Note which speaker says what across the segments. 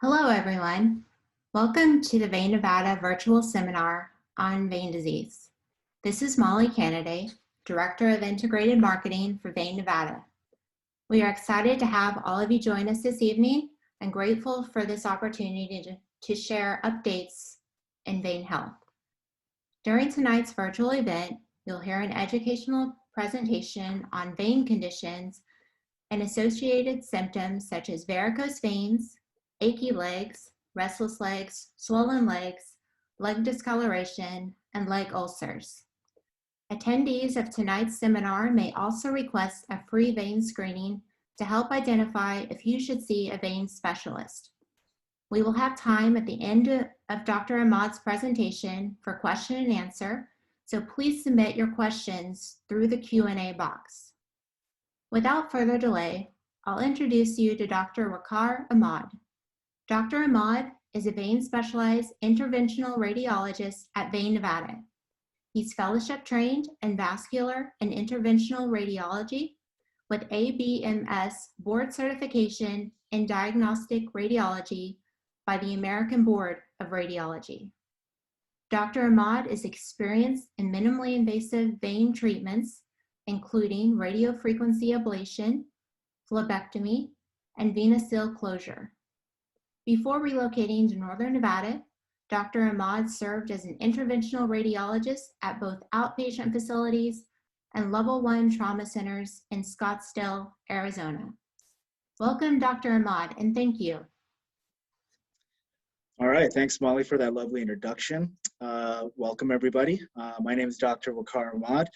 Speaker 1: Hello, everyone. Welcome to the Vein Nevada virtual seminar on vein disease. This is Molly Kennedy, Director of Integrated Marketing for Vein Nevada. We are excited to have all of you join us this evening and grateful for this opportunity to share updates in vein health. During tonight's virtual event, you'll hear an educational presentation on vein conditions and associated symptoms such as varicose veins, achy legs, restless legs, swollen legs, leg discoloration, and leg ulcers. Attendees of tonight's seminar may also request a free vein screening to help identify if you should see a vein specialist. We will have time at the end of Dr. Ahmad's presentation for question and answer, so please submit your questions through the Q&A box. Without further delay, I'll introduce you to Dr. Waqaar Ahmad. Dr. Ahmad is a vein-specialized interventional radiologist at Vein Nevada. He's fellowship trained in vascular and interventional radiology with ABMS board certification in diagnostic radiology by the American Board of Radiology. Dr. Ahmad is experienced in minimally invasive vein treatments, including radiofrequency ablation, Phlebectomy, and VenaSeal closure. Before relocating to Northern Nevada, Dr. Ahmad served as an interventional radiologist at both outpatient facilities and level 1 trauma centers in Scottsdale, Arizona. Welcome, Dr. Ahmad, and thank you.
Speaker 2: All right, thanks, Molly, for that lovely introduction. Welcome, everybody. My name is Dr. Waqaar Ahmad.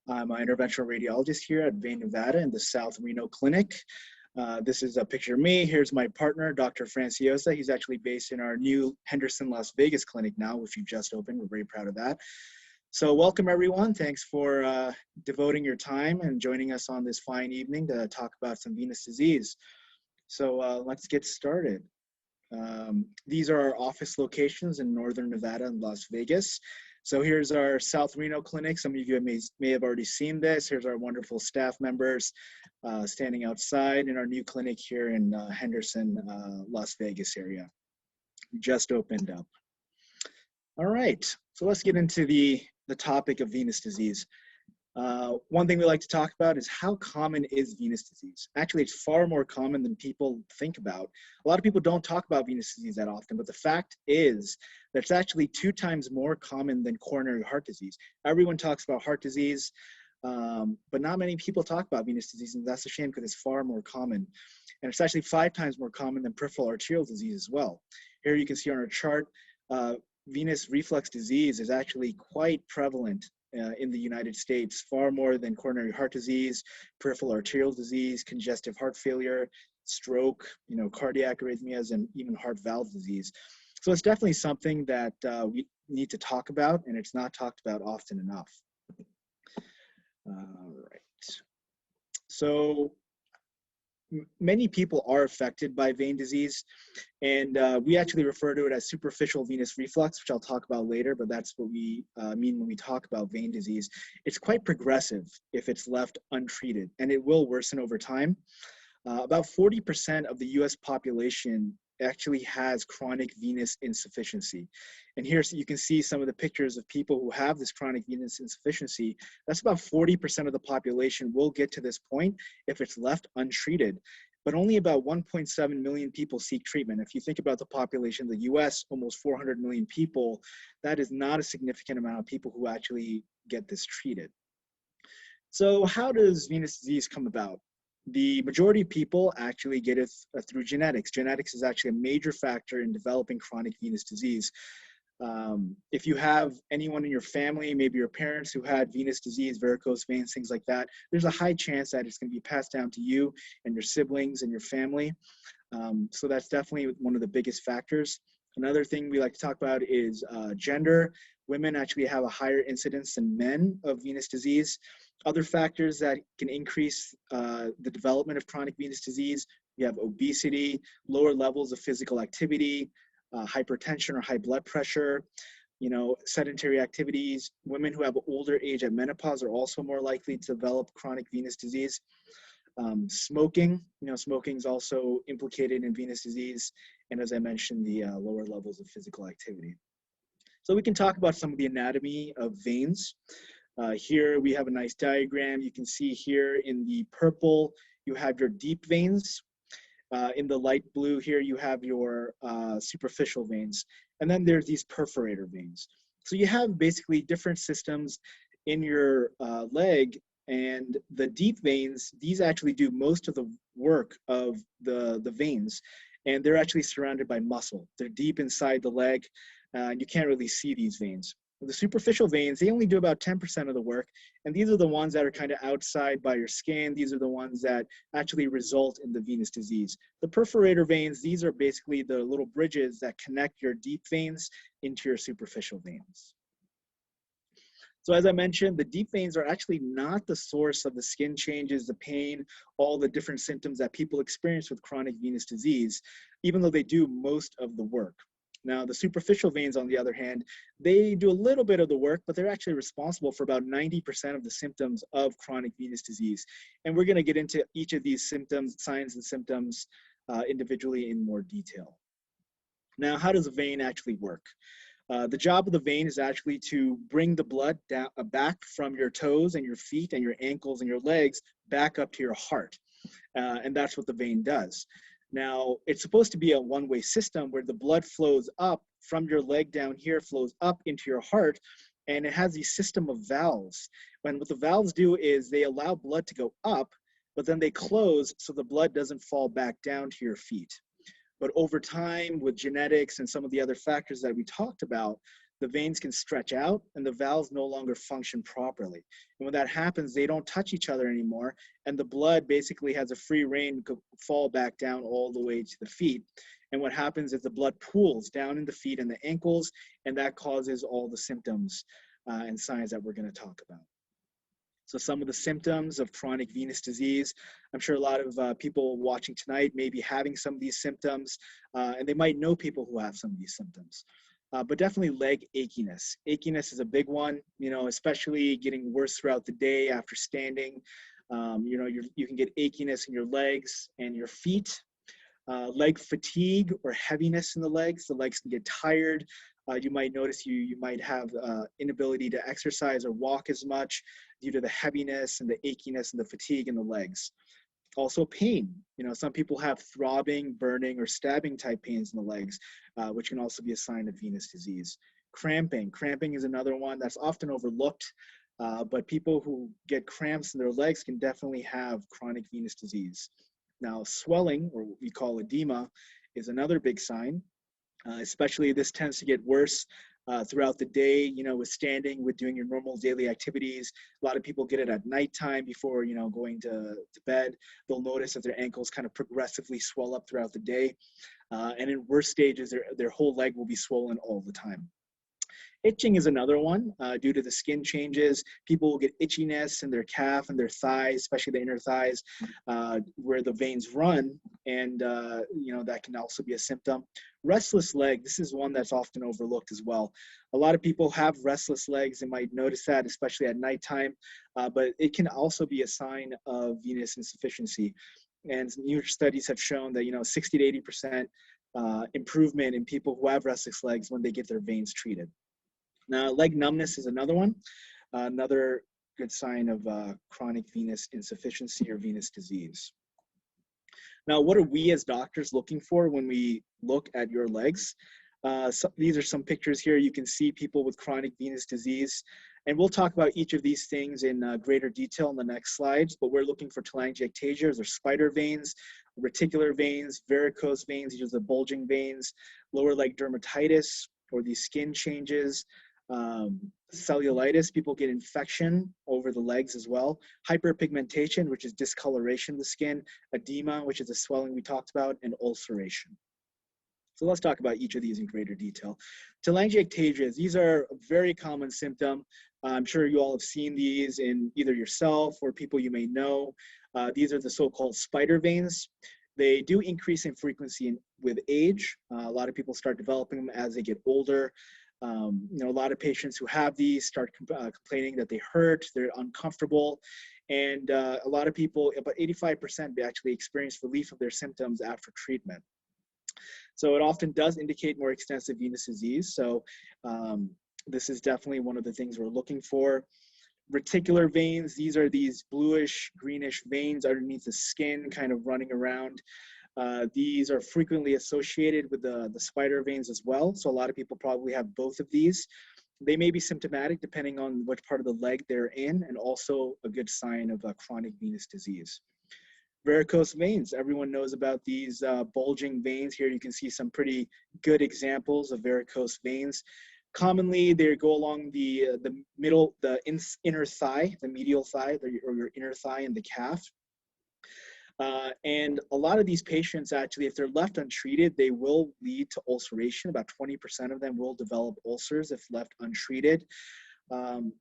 Speaker 2: I'm an interventional radiologist here at Vein Nevada in the South Reno Clinic. This is a picture of me. Here's my partner, Dr. Franciosa. He's actually based in our new Henderson, Las Vegas clinic now, which we just opened. We're very proud of that. So welcome, everyone. Thanks for devoting your time and joining us on this fine evening to talk about some venous disease. So let's get started. These are our office locations in Northern Nevada and Las Vegas. So here's our South Reno clinic. Some of you may have already seen this. Here's our wonderful staff members standing outside in our new clinic here in Henderson, Las Vegas area. Just opened up. All right, so let's get into the topic of venous disease. One thing we like to talk about is how common is venous disease. Actually, it's far more common than people think about. A lot of people don't talk about venous disease that often, but the fact is that it's actually 2 times more common than coronary heart disease. Everyone talks about heart disease, but not many people talk about venous disease, and that's a shame because it's far more common. And it's actually 5 times more common than peripheral arterial disease as well. Here you can see on our chart, venous reflux disease is actually quite prevalent in the United States, far more than coronary heart disease, peripheral arterial disease, congestive heart failure, stroke, cardiac arrhythmias, and even heart valve disease. So it's definitely something that we need to talk about, and it's not talked about often enough. All right. So many people are affected by vein disease, and we actually refer to it as superficial venous reflux, which I'll talk about later, but that's what we mean when we talk about vein disease. It's quite progressive if it's left untreated, and it will worsen over time. About 40% of the US population actually has chronic venous insufficiency. And here you can see some of the pictures of people who have this chronic venous insufficiency. That's about 40% of the population will get to this point if it's left untreated. But only about 1.7 million people seek treatment. If you think about the population of the US, almost 400 million people, that is not a significant amount of people who actually get this treated. So how does venous disease come about? The majority of people actually get it through genetics. Genetics is actually a major factor in developing chronic venous disease. If you have anyone in your family, maybe your parents who had venous disease, varicose veins, things like that, there's a high chance that it's going to be passed down to you and your siblings and your family. So that's definitely one of the biggest factors. Another thing we like to talk about is gender. Women actually have a higher incidence than men of venous disease. Other factors that can increase the development of chronic venous disease, you have obesity, lower levels of physical activity, hypertension or high blood pressure, sedentary activities. Women who have older age at menopause are also more likely to develop chronic venous disease. Smoking, smoking is also implicated in venous disease. And as I mentioned, the lower levels of physical activity. So we can talk about some of the anatomy of veins. Here we have a nice diagram. You can see here in the purple, you have your deep veins. In the light blue here, you have your superficial veins. And then there's these perforator veins. So you have basically different systems in your leg, and the deep veins, these actually do most of the work of the veins, and they're actually surrounded by muscle. They're deep inside the leg, and you can't really see these veins. The superficial veins, they only do about 10% of the work, and these are the ones that are kind of outside by your skin. These are the ones that actually result in the venous disease. The perforator veins, these are basically the little bridges that connect your deep veins into your superficial veins. So as I mentioned, the deep veins are actually not the source of the skin changes, the pain, all the different symptoms that people experience with chronic venous disease, even though they do most of the work. Now, the superficial veins, on the other hand, they do a little bit of the work, but they're actually responsible for about 90% of the symptoms of chronic venous disease. And we're going to get into each of these symptoms, signs and symptoms individually in more detail. Now, how does a vein actually work? The job of the vein is actually to bring the blood down, back from your toes and your feet and your ankles and your legs back up to your heart. And that's what the vein does. Now, it's supposed to be a one-way system where the blood flows up from your leg down here, flows up into your heart, and it has a system of valves. When what the valves do is they allow blood to go up, but then they close so the blood doesn't fall back down to your feet. But over time, with genetics and some of the other factors that we talked about, the veins can stretch out and the valves no longer function properly. And when that happens, they don't touch each other anymore, and the blood basically has a free rein to fall back down all the way to the feet. And what happens is the blood pools down in the feet and the ankles, and that causes all the symptoms and signs that we're going to talk about. So some of the symptoms of chronic venous disease, I'm sure a lot of people watching tonight may be having some of these symptoms, and they might know people who have some of these symptoms. But definitely leg achiness. Achiness is a big one, especially getting worse throughout the day after standing. You can get achiness in your legs and your feet. Leg fatigue or heaviness in the legs. The legs can get tired. You might notice you might have inability to exercise or walk as much due to the heaviness and the achiness and the fatigue in the legs. Also pain. Some people have throbbing, burning, or stabbing type pains in the legs, which can also be a sign of venous disease. Cramping. Cramping is another one that's often overlooked, but people who get cramps in their legs can definitely have chronic venous disease. Now, swelling, or what we call edema, is another big sign. Especially this tends to get worse throughout the day, with standing, with doing your normal daily activities. A lot of people get it at nighttime before, going to bed. They'll notice that their ankles kind of progressively swell up throughout the day. And in worse stages, their whole leg will be swollen all the time. Itching is another one. Due to the skin changes, people will get itchiness in their calf and their thighs, especially the inner thighs, where the veins run, and that can also be a symptom. Restless leg, this is one that's often overlooked as well. A lot of people have restless legs. They might notice that, especially at nighttime, but it can also be a sign of venous insufficiency. And new studies have shown that 60 to 80% improvement in people who have restless legs when they get their veins treated. Now, leg numbness is another one, another good sign of chronic venous insufficiency or venous disease. Now, what are we as doctors looking for when we look at your legs? These are some pictures here. You can see people with chronic venous disease, and we'll talk about each of these things in greater detail in the next slides, but we're looking for telangiectages or spider veins, reticular veins, varicose veins, these are the bulging veins, lower leg dermatitis, or these skin changes, cellulitis, people get infection over the legs as well, hyperpigmentation, which is discoloration of the skin, edema, which is the swelling we talked about, and ulceration. So let's talk about each of these in greater detail. Telangiectages, these are a very common symptom. I'm sure you all have seen these in either yourself or people you may know. These are the so-called spider veins. They do increase in frequency with age. A lot of people start developing them as they get older. A lot of patients who have these start complaining that they hurt, they're uncomfortable, And a lot of people, about 85%, actually experience relief of their symptoms after treatment. So it often does indicate more extensive venous disease. So this is definitely one of the things we're looking for. Reticular veins, these are these bluish, greenish veins underneath the skin, kind of running around. These are frequently associated with the spider veins as well. So a lot of people probably have both of these. They may be symptomatic depending on which part of the leg they're in, and also a good sign of chronic venous disease. Varicose veins, everyone knows about these bulging veins. Here you can see some pretty good examples of varicose veins. Commonly, they go along the middle, the inner thigh, the medial thigh, or your inner thigh and the calf. And a lot of these patients, actually, if they're left untreated, they will lead to ulceration. About 20% of them will develop ulcers if left untreated. The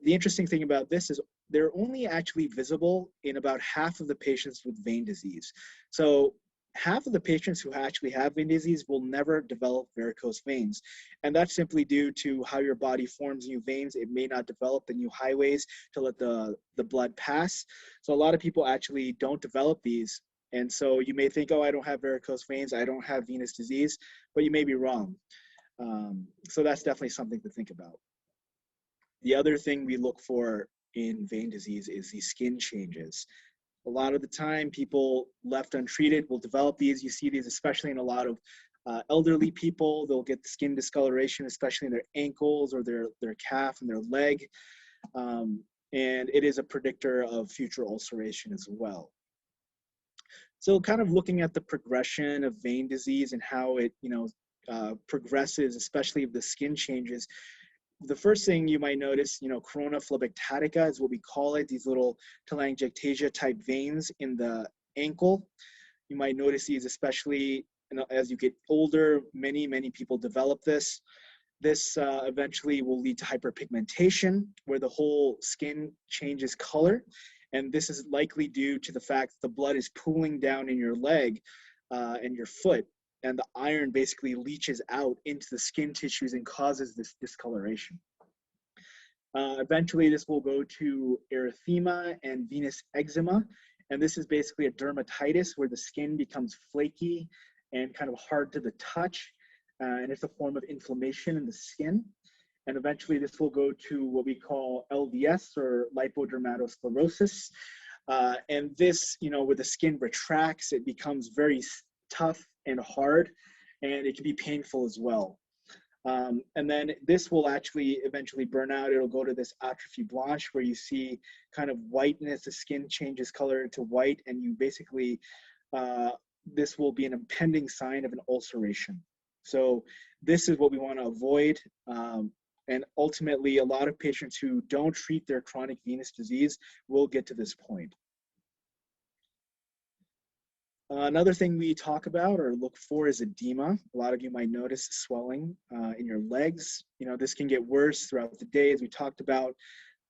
Speaker 2: interesting thing about this is they're only actually visible in about half of the patients with vein disease. So half of the patients who actually have vein disease will never develop varicose veins. And that's simply due to how your body forms new veins. It may not develop the new highways to let the blood pass. So a lot of people actually don't develop these. And so you may think, oh, I don't have varicose veins, I don't have venous disease, but you may be wrong. So that's definitely something to think about. The other thing we look for in vein disease is the skin changes. A lot of the time, people left untreated will develop these. You see these especially in a lot of elderly people. They'll get skin discoloration, especially in their ankles or their calf and their leg. And it is a predictor of future ulceration as well. So kind of looking at the progression of vein disease and how it progresses, especially if the skin changes. The first thing you might notice, corona phlebectatica is what we call it, these little telangiectasia type veins in the ankle. You might notice these, especially as you get older. Many people develop this. This eventually will lead to hyperpigmentation, where the whole skin changes color. And this is likely due to the fact that the blood is pooling down in your leg and your foot. And the iron basically leaches out into the skin tissues and causes this discoloration. Eventually, this will go to erythema and venous eczema. And this is basically a dermatitis where the skin becomes flaky and kind of hard to the touch. And it's a form of inflammation in the skin. And eventually, this will go to what we call LDS, or lipodermatosclerosis. And this, where the skin retracts, it becomes very tough and hard, and it can be painful as well. And then this will actually eventually burn out. It'll go to this atrophy blanche, where you see kind of whiteness. The skin changes color to white, and you basically, this will be an impending sign of an ulceration. So this is what we want to avoid. And ultimately, a lot of patients who don't treat their chronic venous disease will get to this point. Another thing we talk about or look for is edema. A lot of you might notice swelling in your legs. This can get worse throughout the day, as we talked about.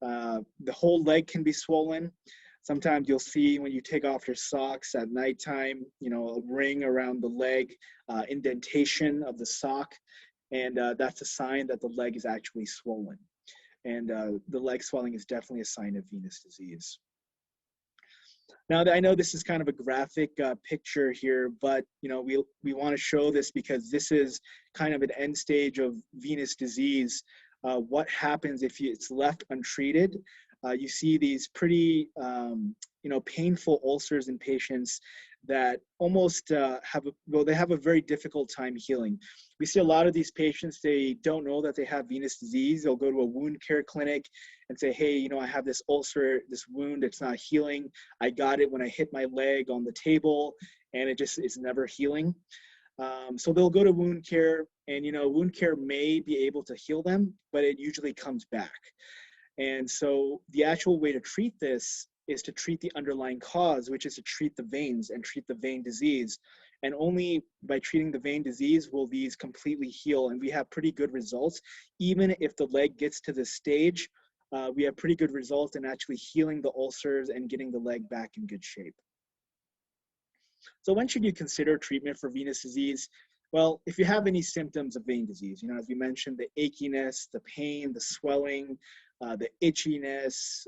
Speaker 2: The whole leg can be swollen. Sometimes you'll see when you take off your socks at nighttime, a ring around the leg, indentation of the sock. And that's a sign that the leg is actually swollen. And the leg swelling is definitely a sign of venous disease. Now, I know this is kind of a graphic picture here, but we want to show this because this is kind of an end stage of venous disease. What happens if it's left untreated? You see these pretty painful ulcers in patients that almost have a very difficult time healing. We see a lot of these patients, they don't know that they have venous disease. They'll go to a wound care clinic and say, hey, I have this ulcer, this wound, it's not healing. I got it when I hit my leg on the table, and it just is never healing. So they'll go to wound care, and wound care may be able to heal them, but it usually comes back. And so the actual way to treat this is to treat the underlying cause, which is to treat the veins and treat the vein disease. And only by treating the vein disease will these completely heal. And we have pretty good results. Even if the leg gets to this stage, we have pretty good results in actually healing the ulcers and getting the leg back in good shape. So when should you consider treatment for venous disease? Well, if you have any symptoms of vein disease, as we mentioned, the achiness, the pain, the swelling, the itchiness,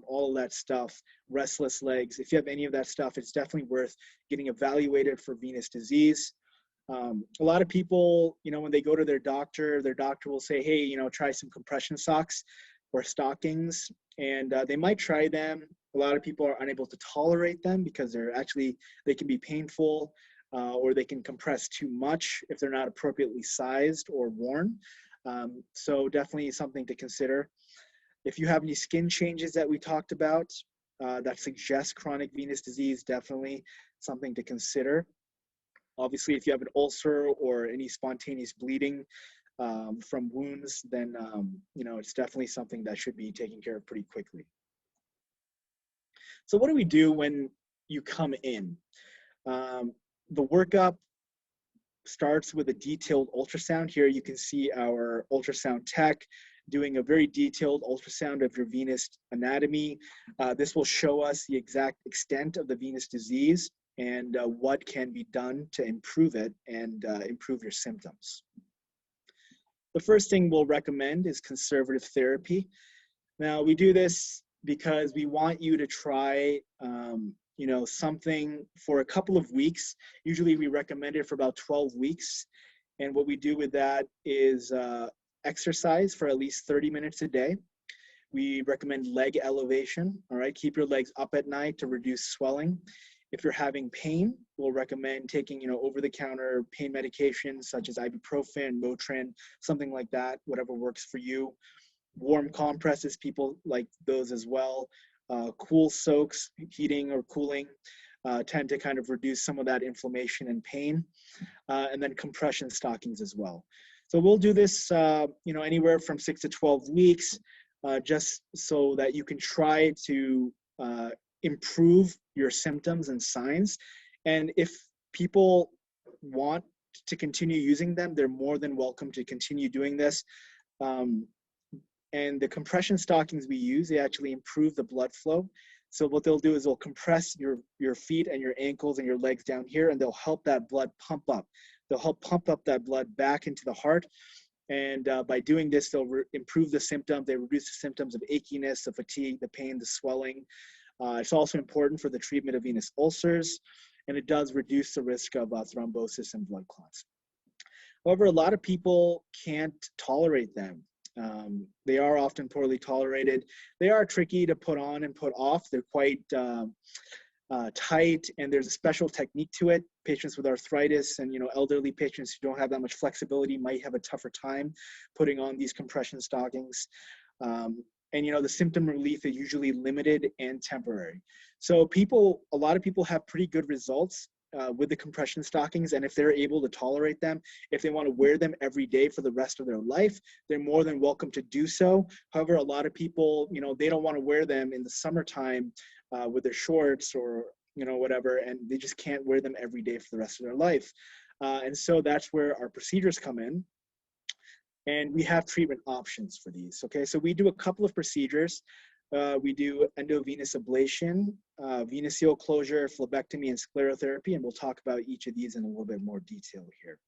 Speaker 2: all of that stuff, restless legs. If you have any of that stuff, it's definitely worth getting evaluated for venous disease. A lot of people, when they go to their doctor will say, hey, try some compression socks or stockings, and they might try them. A lot of people are unable to tolerate them because they can be painful, or they can compress too much if they're not appropriately sized or worn. So definitely something to consider. If you have any skin changes that we talked about that suggest chronic venous disease, definitely something to consider. Obviously, if you have an ulcer or any spontaneous bleeding from wounds, then it's definitely something that should be taken care of pretty quickly. So what do we do when you come in? The workup starts with a detailed ultrasound. Here you can see our ultrasound tech doing a very detailed ultrasound of your venous anatomy. This will show us the exact extent of the venous disease and what can be done to improve it and improve your symptoms. The first thing we'll recommend is conservative therapy. Now, we do this because we want you to try something for a couple of weeks. Usually we recommend it for about 12 weeks. And what we do with that is exercise for at least 30 minutes a day. We recommend leg elevation, all right? Keep your legs up at night to reduce swelling. If you're having pain, we'll recommend taking, over-the-counter pain medications such as ibuprofen, Motrin, something like that, whatever works for you. Warm compresses, people like those as well. Cool soaks, heating or cooling, tend to kind of reduce some of that inflammation and pain. And then compression stockings as well. So we'll do this, anywhere from 6 to 12 weeks, just so that you can try to improve your symptoms and signs. And if people want to continue using them, they're more than welcome to continue doing this. And the compression stockings we use, they actually improve the blood flow. So what they'll do is they'll compress your feet and your ankles and your legs down here, and they'll help that blood pump up. They'll help pump up that blood back into the heart. And by doing this, they'll improve the symptoms. They reduce the symptoms of achiness, the fatigue, the pain, the swelling. It's also important for the treatment of venous ulcers, and it does reduce the risk of thrombosis and blood clots. However, a lot of people can't tolerate them. They are often poorly tolerated. They are tricky to put on and put off. They're quite tight, and there's a special technique to it. Patients with arthritis and elderly patients who don't have that much flexibility might have a tougher time putting on these compression stockings. And the symptom relief is usually limited and temporary. So a lot of people have pretty good results with the compression stockings, and if they're able to tolerate them, if they want to wear them every day for the rest of their life, they're more than welcome to do so. However, a lot of people, they don't want to wear them in the summertime with their shorts or whatever, and they just can't wear them every day for the rest of their life. And so that's where our procedures come in. And we have treatment options for these, okay? So we do a couple of procedures. We do endovenous ablation, VenaSeal closure, phlebectomy, and sclerotherapy, and we'll talk about each of these in a little bit more detail here.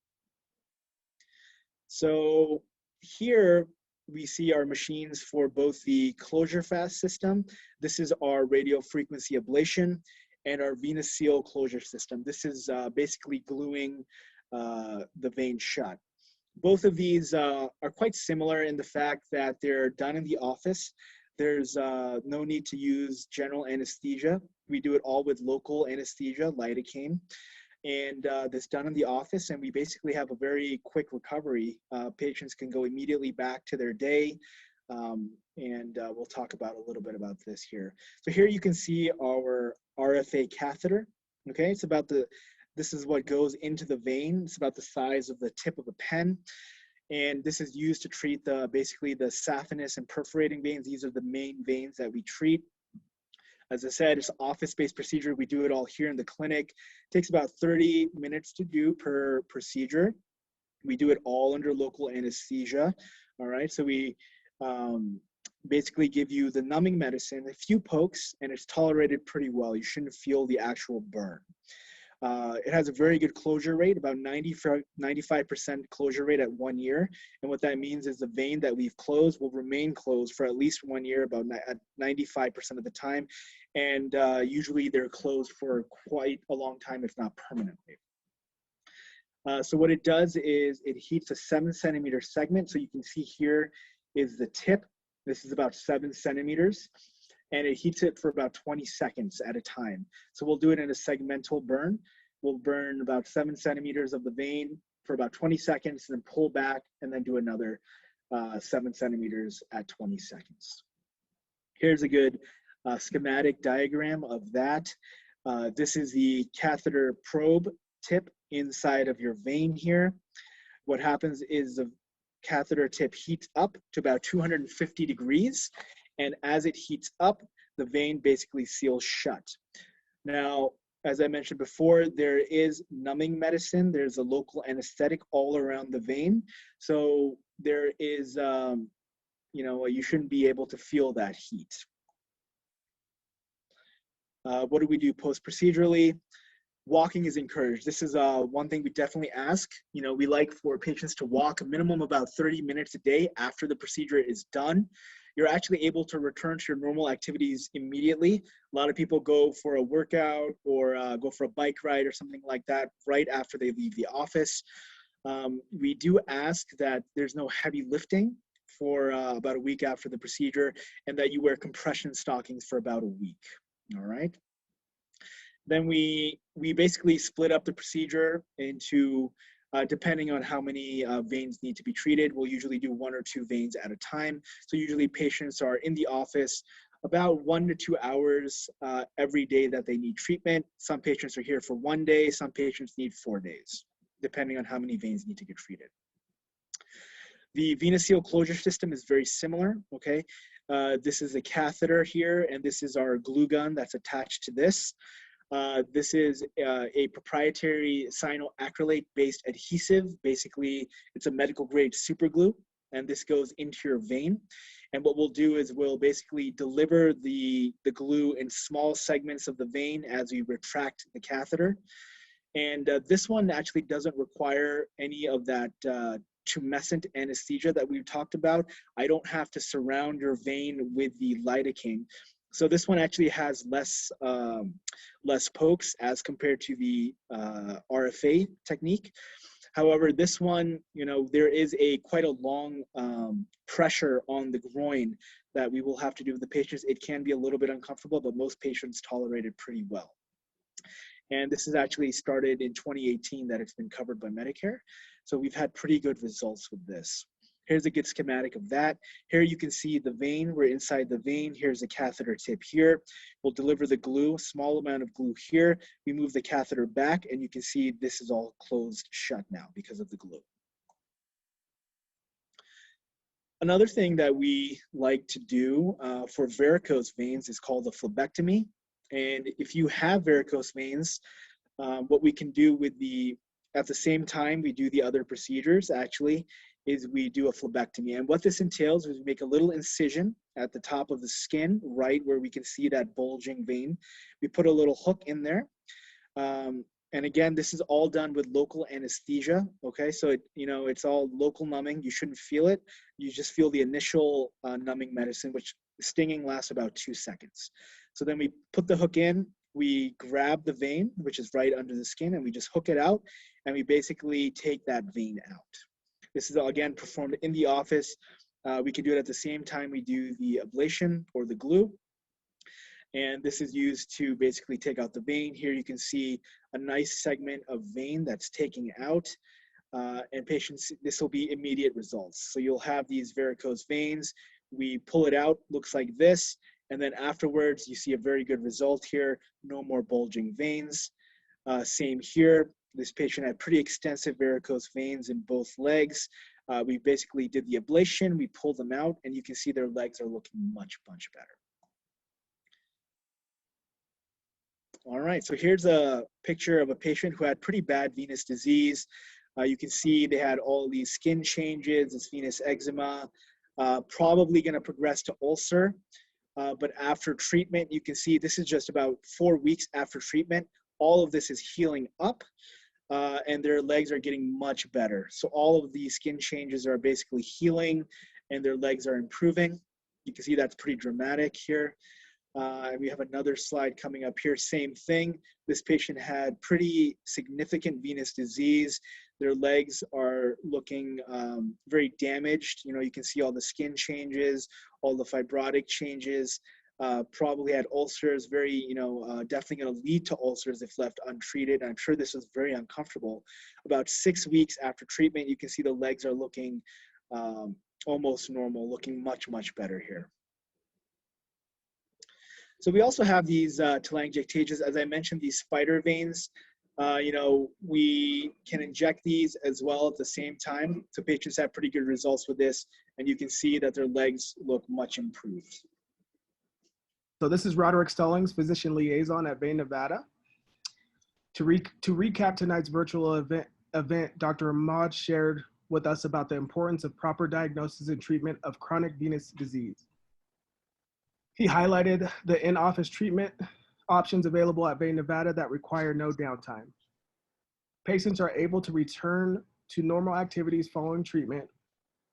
Speaker 2: So here we see our machines for both the closure fast system. This is our radiofrequency ablation, and our VenaSeal closure system. This is basically gluing the vein shut. Both of these are quite similar in the fact that they're done in the office. There's no need to use general anesthesia. We do it all with local anesthesia, lidocaine, and that's done in the office, and we basically have a very quick recovery. Patients can go immediately back to their day, and we'll talk about a little bit about this here. So here you can see our RFA catheter. Okay, this is what goes into the vein. It's about the size of the tip of a pen. And this is used to treat basically the saphenous and perforating veins. These are the main veins that we treat. As I said, it's an office-based procedure. We do it all here in the clinic. It takes about 30 minutes to do per procedure. We do it all under local anesthesia. All right, so we basically give you the numbing medicine, a few pokes, and it's tolerated pretty well. You shouldn't feel the actual burn. It has a very good closure rate, about 95% closure rate at 1 year. And what that means is the vein that we've closed will remain closed for at least 1 year, about at 95% of the time. And usually they're closed for quite a long time, if not permanently. So what it does is it heats a 7-centimeter segment. So you can see here is the tip. This is about 7 centimeters. And it heats it for about 20 seconds at a time. So we'll do it in a segmental burn. We'll burn about 7 centimeters of the vein for about 20 seconds, then pull back, and then do another 7 centimeters at 20 seconds. Here's a good schematic diagram of that. This is the catheter probe tip inside of your vein here. What happens is the catheter tip heats up to about 250 degrees. And as it heats up, the vein basically seals shut. Now, as I mentioned before, there is numbing medicine. There's a local anesthetic all around the vein. So there is, you shouldn't be able to feel that heat. What do we do post-procedurally? Walking is encouraged. This is one thing we definitely ask. We like for patients to walk a minimum about 30 minutes a day after the procedure is done. You're actually able to return to your normal activities immediately. A lot of people go for a workout or go for a bike ride or something like that right after they leave the office. We do ask that there's no heavy lifting for about a week after the procedure, and that you wear compression stockings for about a week. All right. Then we basically split up the procedure into, depending on how many veins need to be treated, we'll usually do 1 or 2 veins at a time. So usually patients are in the office about 1 to 2 hours every day that they need treatment. Some patients are here for 1 day, some patients need 4 days, depending on how many veins need to get treated. The VenaSeal closure system is very similar, okay? This is a catheter here, and this is our glue gun that's attached to this. This is a proprietary cyanoacrylate-based adhesive. Basically, it's a medical grade super glue, and this goes into your vein. And what we'll do is we'll basically deliver the glue in small segments of the vein as we retract the catheter. And this one actually doesn't require any of that tumescent anesthesia that we've talked about. I don't have to surround your vein with the lidocaine. So this one actually has less pokes as compared to the RFA technique. However, this one, there is quite a long pressure on the groin that we will have to do with the patients. It can be a little bit uncomfortable, but most patients tolerate it pretty well. And this is actually started in 2018 that it's been covered by Medicare. So we've had pretty good results with this. Here's a good schematic of that. Here you can see the vein. We're inside the vein. Here's the catheter tip here. We'll deliver the glue, small amount of glue here. We move the catheter back, and you can see this is all closed shut now because of the glue. Another thing that we like to do for varicose veins is called a phlebectomy. And if you have varicose veins, what we can do at the same time we do the other procedures actually, is we do a phlebectomy. And what this entails is we make a little incision at the top of the skin, right where we can see that bulging vein. We put a little hook in there. And again, this is all done with local anesthesia, okay? So, it's all local numbing. You shouldn't feel it. You just feel the initial numbing medicine, which stinging lasts about 2 seconds. So then we put the hook in, we grab the vein, which is right under the skin, and we just hook it out, and we basically take that vein out. This is, again, performed in the office. We can do it at the same time we do the ablation or the glue. And this is used to basically take out the vein. Here you can see a nice segment of vein that's taking out. And patients, this will be immediate results. So you'll have these varicose veins. We pull it out, looks like this. And then afterwards, you see a very good result here. No more bulging veins. Same here. This patient had pretty extensive varicose veins in both legs. We basically did the ablation. We pulled them out, and you can see their legs are looking much, much better. All right, so here's a picture of a patient who had pretty bad venous disease. You can see they had all these skin changes, this venous eczema, probably going to progress to ulcer. But after treatment, you can see this is just about 4 weeks after treatment. all of this is healing up, and their legs are getting much better. So all of these skin changes are basically healing and their legs are improving. You can see that's pretty dramatic here. And we have another slide coming up here, same thing. This patient had pretty significant venous disease. Their legs are looking very damaged. You know, you can see all the skin changes, all the fibrotic changes, probably had ulcers, very, definitely gonna lead to ulcers if left untreated. And I'm sure this was very uncomfortable. About 6 weeks after treatment, you can see the legs are looking almost normal, looking much, much better here. So we also have these telangiectages, as I mentioned, these spider veins. We can inject these as well at the same time. So patients have pretty good results with this, and you can see that their legs look much improved.
Speaker 3: So this is Roderick Stallings, physician liaison at VenaSeal. To recap tonight's virtual event, Dr. Ahmad shared with us about the importance of proper diagnosis and treatment of chronic venous disease. He highlighted the in-office treatment options available at VenaSeal that require no downtime. Patients are able to return to normal activities following treatment,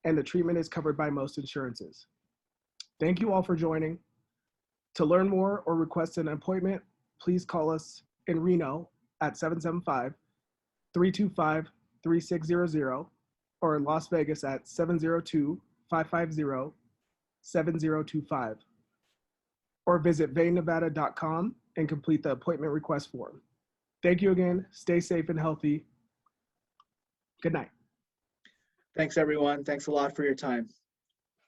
Speaker 3: and the treatment is covered by most insurances. Thank you all for joining. To learn more or request an appointment, please call us in Reno at 775-325-3600 or in Las Vegas at 702-550-7025. Or visit venevada.com and complete the appointment request form. Thank you again. Stay safe and healthy. Good night.
Speaker 2: Thanks, everyone. Thanks a lot for your time.